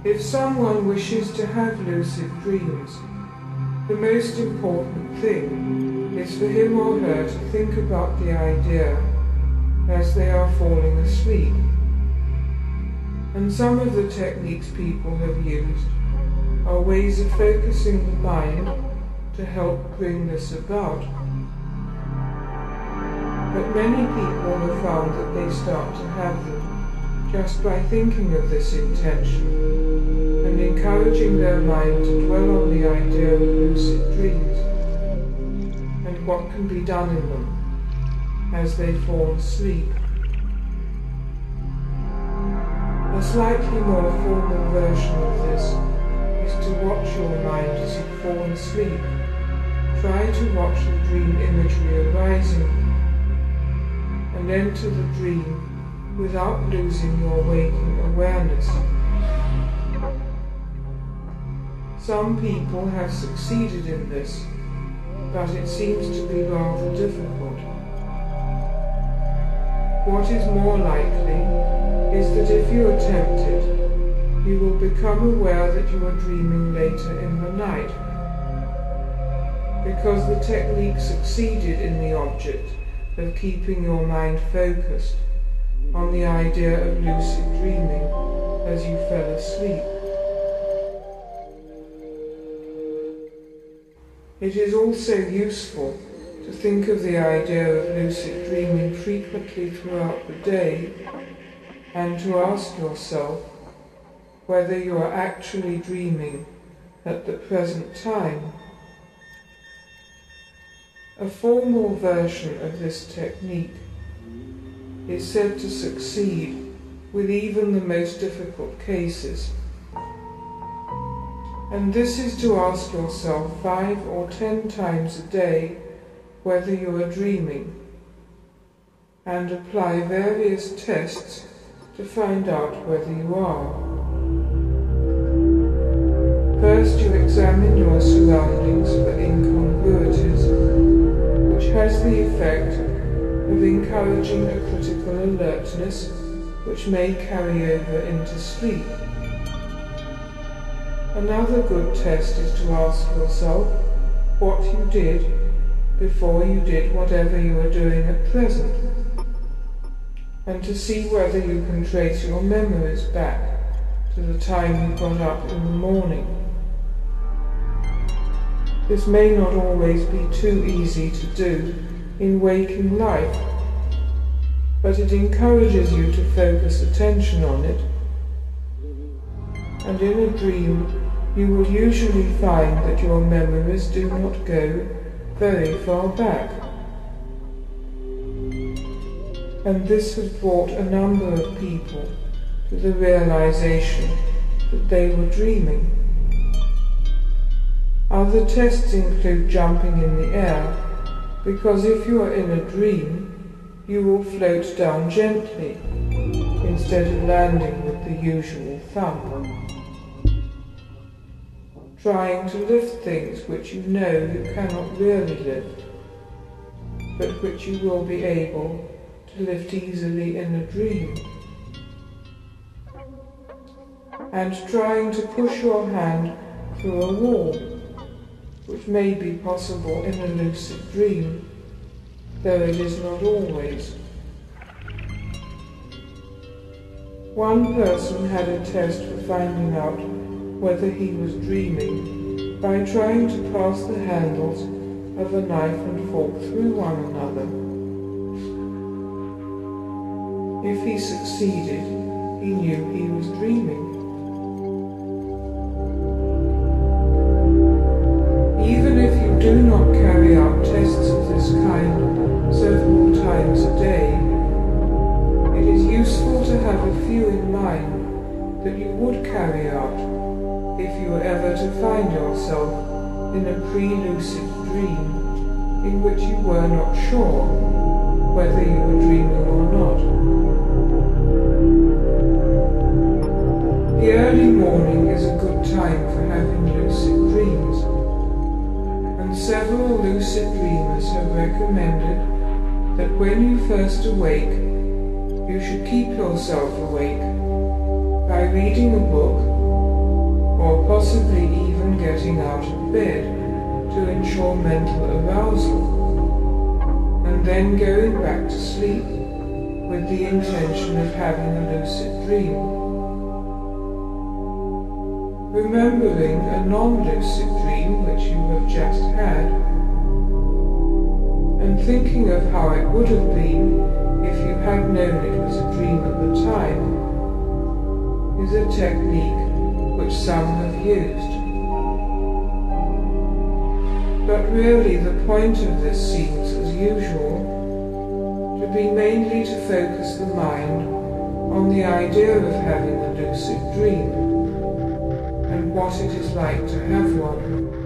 If someone wishes to have lucid dreams, the most important thing is for him or her to think about the idea as they are falling asleep. And some of the techniques people have used are ways of focusing the mind to help bring this about. But many people have found that they start to have them just by thinking of this intention and encouraging their mind to dwell on the idea of lucid dreams and what can be done in them as they fall asleep. A slightly more formal version of this is to watch your mind as you fall asleep. Try to watch the dream imagery arising and enter the dream without losing your waking awareness. Some people have succeeded in this, but it seems to be rather difficult. What is more likely is that if you attempt it, you will become aware that you are dreaming later in the night, because the technique succeeded in the object of keeping your mind focused on the idea of lucid dreaming as you fell asleep. It is also useful to think of the idea of lucid dreaming frequently throughout the day and to ask yourself whether you are actually dreaming at the present time. A formal version of this technique is said to succeed with even the most difficult cases. And this is to ask yourself 5 or 10 times a day whether you are dreaming, and apply various tests to find out whether you are. First, you examine your surroundings for incongruities, which has the effect of encouraging a critical alertness which may carry over into sleep. Another good test is to ask yourself what you did before you did whatever you are doing at present, and to see whether you can trace your memories back to the time you got up in the morning. This may not always be too easy to do in waking life, but it encourages you to focus attention on it, and in a dream you will usually find that your memories do not go very far back. And this has brought a number of people to the realization that they were dreaming. Other tests include jumping in the air, because if you are in a dream, you will float down gently instead of landing with the usual thump. Trying to lift things which you know you cannot really lift, but which you will be able to lift easily in a dream. And trying to push your hand through a wall, which may be possible in a lucid dream, though it is not always. One person had a test for finding out whether he was dreaming by trying to pass the handles of a knife and fork through one another. If he succeeded, he knew he was dreaming. Even if you do not carry out tests of this kind several times a day, it is useful to have a few in mind that you would carry out if you were ever to find yourself in a pre-lucid dream in which you were not sure whether you were dreaming or not. The early morning is a good time for having lucid dreams, and several lucid dreamers have recommended that when you first awake, you should keep yourself awake by reading a book possibly even getting out of bed to ensure mental arousal, and then going back to sleep with the intention of having a lucid dream. Remembering a non-lucid dream which you have just had, and thinking of how it would have been if you had known it was a dream at the time, is a technique which some have used. But really the point of this seems, as usual, to be mainly to focus the mind on the idea of having a lucid dream, and what it is like to have one.